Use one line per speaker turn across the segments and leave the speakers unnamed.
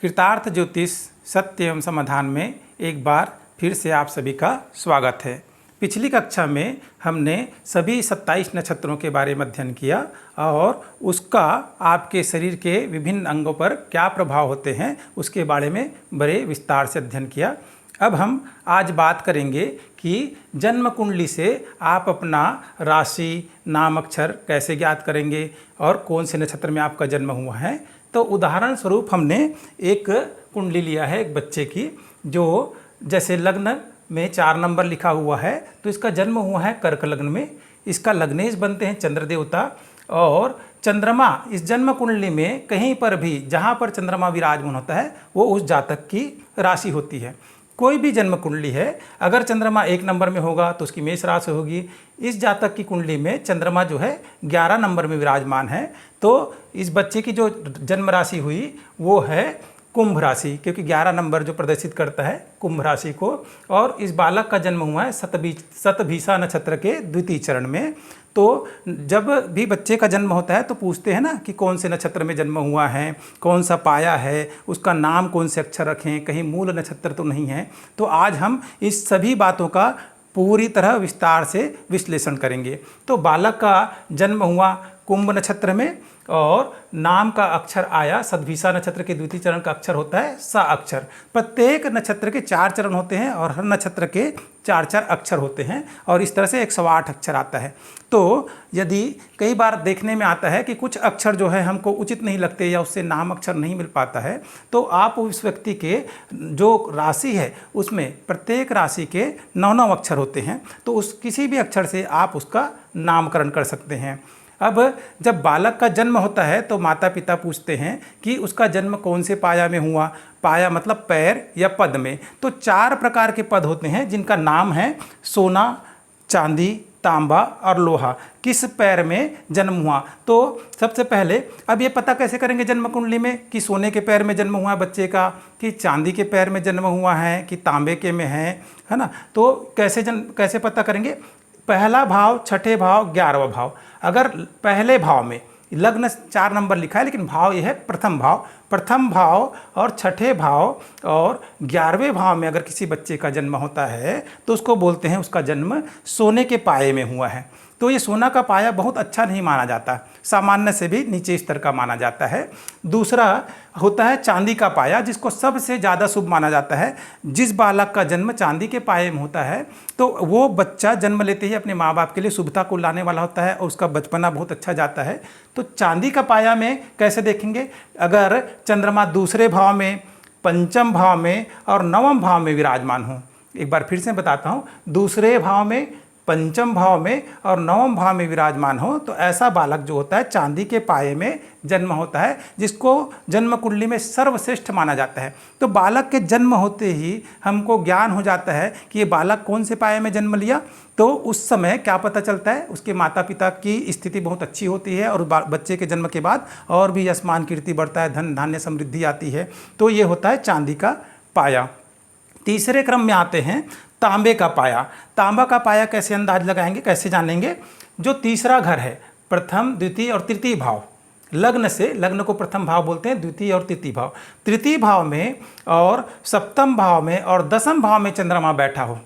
कृतार्थ ज्योतिष सत्य एवं समाधान में एक बार फिर से आप सभी का स्वागत है। पिछली कक्षा में हमने सभी 27 नक्षत्रों के बारे में अध्ययन किया और उसका आपके शरीर के विभिन्न अंगों पर क्या प्रभाव होते हैं उसके बारे में बड़े विस्तार से अध्ययन किया। अब हम आज बात करेंगे कि जन्म कुंडली से आप अपना राशि, नाम, अक्षर कैसे ज्ञात करेंगे और कौन से नक्षत्र में आपका जन्म हुआ है। तो उदाहरण स्वरूप हमने एक कुंडली लिया है एक बच्चे की, जो जैसे लग्न में 4 नंबर लिखा हुआ है तो इसका जन्म हुआ है कर्क लग्न में। इसका लग्नेश बनते हैं चंद्र देवता और चंद्रमा इस जन्म कुंडली में कहीं पर भी जहाँ पर चंद्रमा विराजमान होता है वो उस जातक की राशि होती है। कोई भी जन्म कुंडली है, अगर चंद्रमा 1 नंबर में होगा तो उसकी मेष राशि होगी। इस जातक की कुंडली में चंद्रमा जो है 11 नंबर में विराजमान है, तो इस बच्चे की जो जन्म राशि हुई वो है कुंभ राशि, क्योंकि 11 नंबर जो प्रदर्शित करता है कुंभ राशि को। और इस बालक का जन्म हुआ है शतभिषा नक्षत्र के द्वितीय चरण में। तो जब भी बच्चे का जन्म होता है तो पूछते हैं ना कि कौन से नक्षत्र में जन्म हुआ है, कौन सा पाया है, उसका नाम कौन से अक्षर रखें, कहीं मूल नक्षत्र तो नहीं है। तो आज हम इस सभी बातों का पूरी तरह विस्तार से विश्लेषण करेंगे। तो बालक का जन्म हुआ कुंभ नक्षत्र में और नाम का अक्षर आया शतभिषा नक्षत्र के द्वितीय चरण का अक्षर होता है सा अक्षर। प्रत्येक नक्षत्र के 4 चरण होते हैं और हर नक्षत्र के 4-4 अक्षर होते हैं और इस तरह से 108 अक्षर आता है। तो यदि कई बार देखने में आता है कि कुछ अक्षर जो है हमको उचित नहीं लगते या उससे नाम अक्षर नहीं मिल पाता है, तो आप उस व्यक्ति के जो राशि है उसमें प्रत्येक राशि के 9-9 अक्षर होते हैं, तो उस किसी भी अक्षर से आप उसका नामकरण कर सकते हैं। अब जब बालक का जन्म होता है तो माता पिता पूछते हैं कि उसका जन्म कौन से पाया में हुआ। पाया मतलब पैर या पद में। तो 4 प्रकार के पद होते हैं जिनका नाम है सोना, चांदी, तांबा और लोहा। किस पैर में जन्म हुआ, तो सबसे पहले अब ये पता कैसे करेंगे जन्म कुंडली में कि सोने के पैर में जन्म हुआ है बच्चे का, कि चांदी के पैर में जन्म हुआ है, कि तांबे के में है ना। तो कैसे पता करेंगे? पहला भाव, छठे भाव, 11वां भाव। अगर पहले भाव में लग्न 4 नंबर लिखा है लेकिन भाव यह है प्रथम भाव और छठे भाव और 11वें भाव में अगर किसी बच्चे का जन्म होता है तो उसको बोलते हैं उसका जन्म सोने के पाए में हुआ है। तो ये सोना का पाया बहुत अच्छा नहीं माना जाता, सामान्य से भी नीचे स्तर का माना जाता है। दूसरा होता है चांदी का पाया, जिसको सबसे ज़्यादा शुभ माना जाता है। जिस बालक का जन्म चांदी के पाए में होता है तो वो बच्चा जन्म लेते ही अपने माँ बाप के लिए शुभता को लाने वाला होता है और उसका बचपना बहुत अच्छा जाता है। तो चांदी का पाया में कैसे देखेंगे? अगर चंद्रमा दूसरे भाव में, पंचम भाव में और 9वें भाव में विराजमान हो। एक बार फिर से बताता हूँ, दूसरे भाव में, पंचम भाव में और 9वें भाव में विराजमान हो तो ऐसा बालक जो होता है चांदी के पाए में जन्म होता है, जिसको जन्म कुंडली में सर्वश्रेष्ठ माना जाता है। तो बालक के जन्म होते ही हमको ज्ञान हो जाता है कि ये बालक कौन से पाए में जन्म लिया। तो उस समय क्या पता चलता है? उसके माता पिता की स्थिति बहुत अच्छी होती है और बच्चे के जन्म के बाद और भी यशमान कीर्ति बढ़ता है, धन धान्य समृद्धि आती है। तो ये होता है चांदी का पाया। तीसरे क्रम में आते हैं तांबे का पाया। तांबा का पाया कैसे अंदाज लगाएंगे, कैसे जानेंगे? जो तीसरा घर है, प्रथम, द्वितीय और तृतीय भाव, लग्न को प्रथम भाव बोलते हैं, द्वितीय और तृतीय भाव। तृतीय भाव में और सप्तम भाव में और 10वें भाव में चंद्रमा बैठा हो,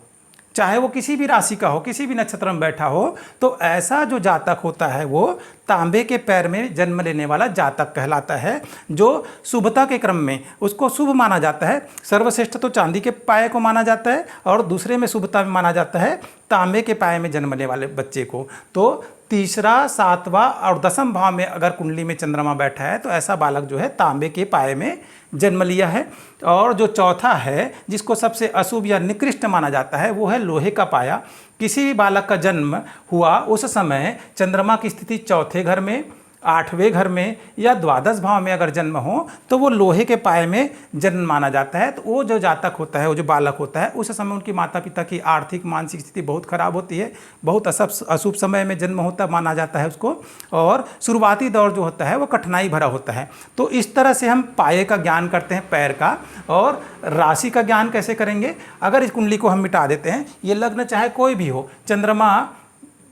चाहे वो किसी भी राशि का हो, किसी भी नक्षत्र में बैठा हो, तो ऐसा जो जातक होता है वो तांबे के पैर में जन्म लेने वाला जातक कहलाता है, जो शुभता के क्रम में उसको शुभ माना जाता है। सर्वश्रेष्ठ तो चांदी के पाए को माना जाता है और दूसरे में शुभता में माना जाता है तांबे के पाए में जन्म लेने वाले बच्चे को। तो तीसरा, 7वां और 10वें भाव में अगर कुंडली में चंद्रमा बैठा है तो ऐसा बालक जो है तांबे के पाए में जन्म लिया है। और जो चौथा है जिसको सबसे अशुभ या निकृष्ट माना जाता है वो है लोहे का पाया। किसी भी बालक का जन्म हुआ उस समय चंद्रमा की स्थिति चौथे घर में, 8वें घर में या द्वादश भाव में अगर जन्म हो तो वो लोहे के पाए में जन्म माना जाता है। तो वो जो जातक होता है, वो जो बालक होता है, उस समय उनकी माता पिता की आर्थिक मानसिक स्थिति बहुत खराब होती है, बहुत अशुभ समय में जन्म होता माना जाता है उसको, और शुरुआती दौर जो होता है वो कठिनाई भरा होता है। तो इस तरह से हम पाए का ज्ञान करते हैं, पैर का। और राशि का ज्ञान कैसे करेंगे? अगर इस कुंडली को हम मिटा देते हैं, ये लग्न चाहे कोई भी हो, चंद्रमा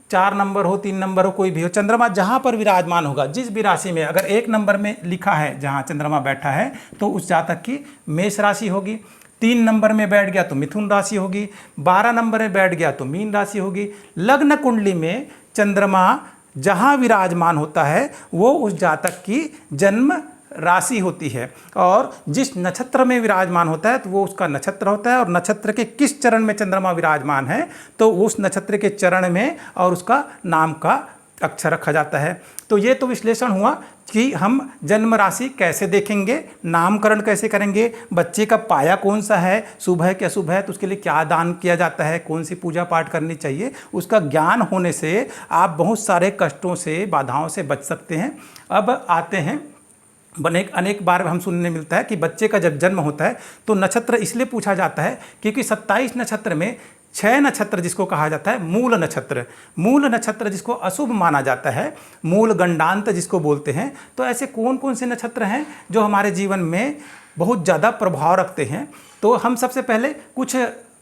4 नंबर हो, 3 नंबर हो, कोई भी हो, चंद्रमा जहाँ पर विराजमान होगा, जिस भी राशि में, अगर 1 नंबर में लिखा है जहाँ चंद्रमा बैठा है तो उस जातक की मेष राशि होगी। 3 नंबर में बैठ गया तो मिथुन राशि होगी। 12 नंबर में बैठ गया तो मीन राशि होगी। लग्न कुंडली में चंद्रमा जहाँ विराजमान होता है वो उस जातक की जन्म राशि होती है, और जिस नक्षत्र में विराजमान होता है तो वो उसका नक्षत्र होता है, और नक्षत्र के किस चरण में चंद्रमा विराजमान है तो उस नक्षत्र के चरण में और उसका नाम का अक्षर रखा जाता है। तो ये तो विश्लेषण हुआ कि हम जन्म राशि कैसे देखेंगे, नामकरण कैसे करेंगे, बच्चे का पाया कौन सा है, शुभ है क्या अशुभ है, तो उसके लिए क्या दान किया जाता है, कौन सी पूजा पाठ करनी चाहिए, उसका ज्ञान होने से आप बहुत सारे कष्टों से, बाधाओं से बच सकते हैं। अब आते हैं, अनेक बार हम सुनने मिलता है कि बच्चे का जब जन्म होता है तो नक्षत्र इसलिए पूछा जाता है क्योंकि 27 नक्षत्र में 6 नक्षत्र जिसको कहा जाता है मूल नक्षत्र जिसको अशुभ माना जाता है, मूल गंडांत जिसको बोलते हैं। तो ऐसे कौन कौन से नक्षत्र हैं जो हमारे जीवन में बहुत ज़्यादा प्रभाव रखते हैं। तो हम सबसे पहले कुछ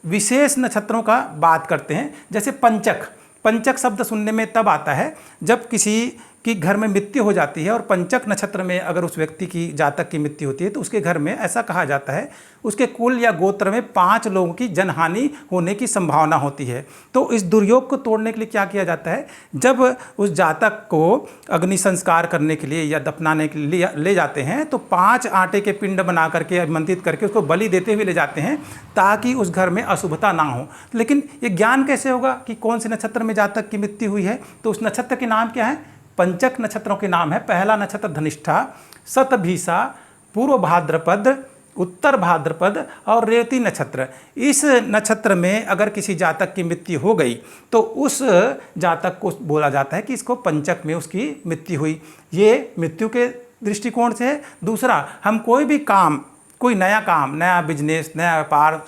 विशेष नक्षत्रों का बात करते हैं। जैसे पंचक शब्द सुनने में तब आता है जब किसी कि घर में मृत्यु हो जाती है, और पंचक नक्षत्र में अगर उस व्यक्ति की, जातक की मृत्यु होती है तो उसके घर में ऐसा कहा जाता है उसके कुल या गोत्र में 5 लोगों की जनहानि होने की संभावना होती है। तो इस दुर्योग को तोड़ने के लिए क्या किया जाता है, जब उस जातक को अग्नि संस्कार करने के लिए या दफनाने के लिए ले जाते हैं तो 5 आटे के पिंड बना करके, आमंत्रित करके उसको बलि देते हुए ले जाते हैं ताकि उस घर में अशुभता ना हो। लेकिन ये ज्ञान कैसे होगा कि कौन से नक्षत्र में जातक की मृत्यु हुई है, तो उस नक्षत्र के नाम क्या है, पंचक नक्षत्रों के नाम है। पहला नक्षत्र धनिष्ठा, शतभिषा, पूर्व भाद्रपद, उत्तर भाद्रपद और रेवती नक्षत्र। इस नक्षत्र में अगर किसी जातक की मृत्यु हो गई तो उस जातक को बोला जाता है कि इसको पंचक में उसकी मृत्यु हुई। ये मृत्यु के दृष्टिकोण से है। दूसरा, हम कोई भी काम, कोई नया काम, नया बिजनेस, नया व्यापार,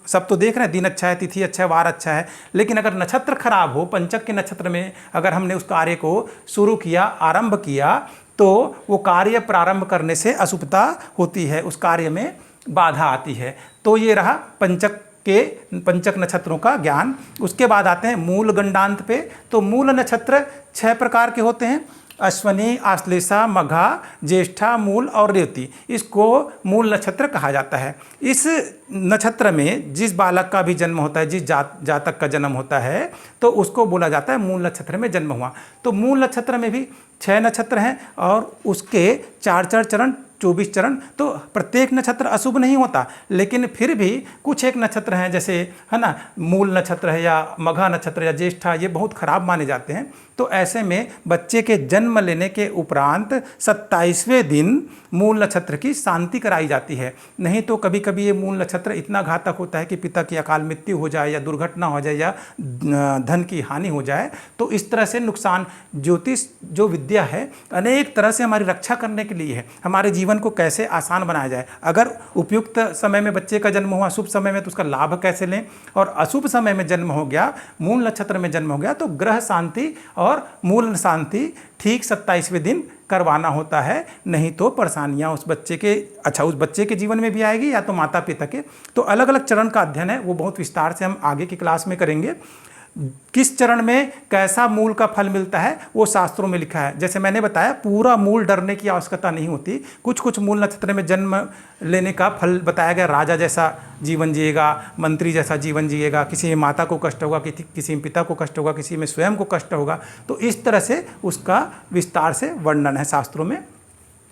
सब तो देख रहे हैं, दिन अच्छा है, तिथि अच्छा है, वार अच्छा है, लेकिन अगर नक्षत्र खराब हो, पंचक के नक्षत्र में अगर हमने उस कार्य को शुरू किया, आरंभ किया, तो वो कार्य प्रारंभ करने से अशुभता होती है, उस कार्य में बाधा आती है। तो ये रहा पंचक नक्षत्रों का ज्ञान। उसके बाद आते हैं मूल गंडांत पे। तो मूल नक्षत्र 6 प्रकार के होते हैं, अश्वनी, आश्लेषा, मघा, ज्येष्ठा, मूल और रेवती। इसको मूल नक्षत्र कहा जाता है। इस नक्षत्र में जिस बालक का भी जन्म होता है, जिस जातक का जन्म होता है, तो उसको बोला जाता है मूल नक्षत्र में जन्म हुआ। तो मूल नक्षत्र में भी 6 नक्षत्र हैं और उसके 4 चरण, 24 चरण। तो प्रत्येक नक्षत्र अशुभ नहीं होता, लेकिन फिर भी कुछ एक नक्षत्र हैं, जैसे है ना, मूल नक्षत्र है या मघा नक्षत्र या ज्येष्ठा, ये बहुत खराब माने जाते हैं। तो ऐसे में बच्चे के जन्म लेने के उपरांत 27वें दिन मूल नक्षत्र की शांति कराई जाती है। नहीं तो कभी कभी ये मूल नक्षत्र इतना घातक होता है कि पिता की अकाल मृत्यु हो जाए या दुर्घटना हो जाए या धन की हानि हो जाए। तो इस तरह से नुकसान, ज्योतिष जो विद्या है अनेक तरह से हमारी रक्षा करने के लिए है, हमारे जीवन को कैसे आसान बनाया जाए। अगर उपयुक्त समय में बच्चे का जन्म हुआ, शुभ समय में, तो उसका लाभ कैसे लें, और अशुभ समय में जन्म हो गया, मूल नक्षत्र में जन्म हो गया, तो ग्रह शांति और मूल शांति ठीक 27वें दिन करवाना होता है। नहीं तो परेशानियां उस बच्चे के जीवन में भी आएगी या तो माता पिता के। तो अलग अलग चरण का अध्ययन है, वो बहुत विस्तार से हम आगे की क्लास में करेंगे। किस चरण में कैसा मूल का फल मिलता है वो शास्त्रों में लिखा है। जैसे मैंने बताया, पूरा मूल डरने की आवश्यकता नहीं होती। कुछ मूल नक्षत्र में जन्म लेने का फल बताया गया। राजा जैसा जीवन जिएगा, मंत्री जैसा जीवन जिएगा, किसी में माता को कष्ट होगा, किसी में पिता को कष्ट होगा, किसी में स्वयं को कष्ट होगा। तो इस तरह से उसका विस्तार से वर्णन है शास्त्रों में।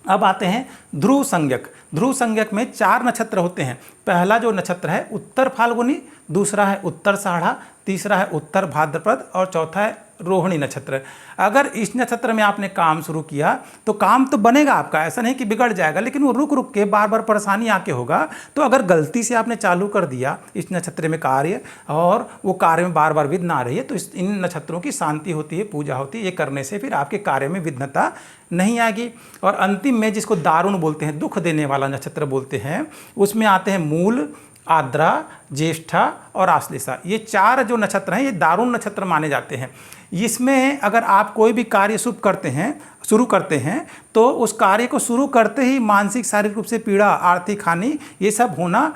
अब आते हैं ध्रुव संज्ञक। ध्रुव संज्ञक में 4 नक्षत्र होते हैं। पहला जो नक्षत्र है उत्तर फाल्गुनी, दूसरा है उत्तर साढ़ा, तीसरा है उत्तर भाद्रपद और चौथा है रोहिणी नक्षत्र। अगर इस नक्षत्र में आपने काम शुरू किया तो काम तो बनेगा आपका, ऐसा नहीं कि बिगड़ जाएगा, लेकिन वो रुक रुक के बार बार परेशानी आके होगा। तो अगर गलती से आपने चालू कर दिया इस नक्षत्र में कार्य और वो कार्य में बार बार विघ्न आ रही है, तो इन नक्षत्रों की शांति होती है, पूजा होती है। ये करने से फिर आपके कार्य में विघ्नता नहीं आएगी। और अंतिम में जिसको दारुण बोलते हैं, दुख देने वाला नक्षत्र बोलते हैं, उसमें आते हैं मूल, आद्रा, ज्येष्ठा और आश्लेषा। ये 4 जो नक्षत्र हैं ये दारुण नक्षत्र माने जाते हैं। इसमें अगर आप कोई भी कार्य शुरू करते हैं तो उस कार्य को शुरू करते ही मानसिक शारीरिक रूप से पीड़ा, आर्थिक हानि, ये सब होना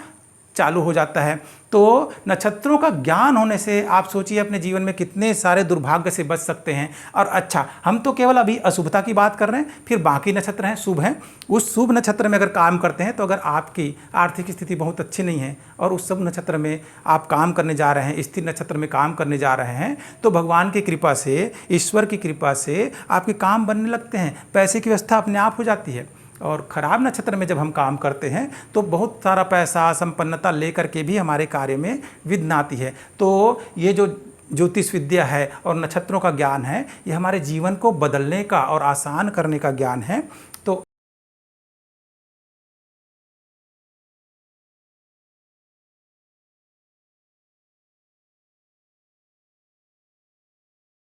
चालू हो जाता है। तो नक्षत्रों का ज्ञान होने से आप सोचिए अपने जीवन में कितने सारे दुर्भाग्य से बच सकते हैं। और अच्छा, हम तो केवल अभी अशुभता की बात कर रहे हैं, फिर बाकी नक्षत्र हैं शुभ हैं। उस शुभ नक्षत्र में अगर काम करते हैं तो अगर आपकी आर्थिक स्थिति बहुत अच्छी नहीं है और उस शुभ नक्षत्र में आप काम करने जा रहे हैं, स्थिर नक्षत्र में काम करने जा रहे हैं, तो भगवान की कृपा से, ईश्वर की कृपा से आपके काम बनने लगते हैं, पैसे की व्यवस्था अपने आप हो जाती है। और खराब नक्षत्र में जब हम काम करते हैं तो बहुत सारा पैसा, संपन्नता लेकर के भी हमारे कार्य में विघ्न आती है। तो ये जो ज्योतिष विद्या है और नक्षत्रों का ज्ञान है, ये हमारे जीवन को बदलने का और आसान करने का ज्ञान है।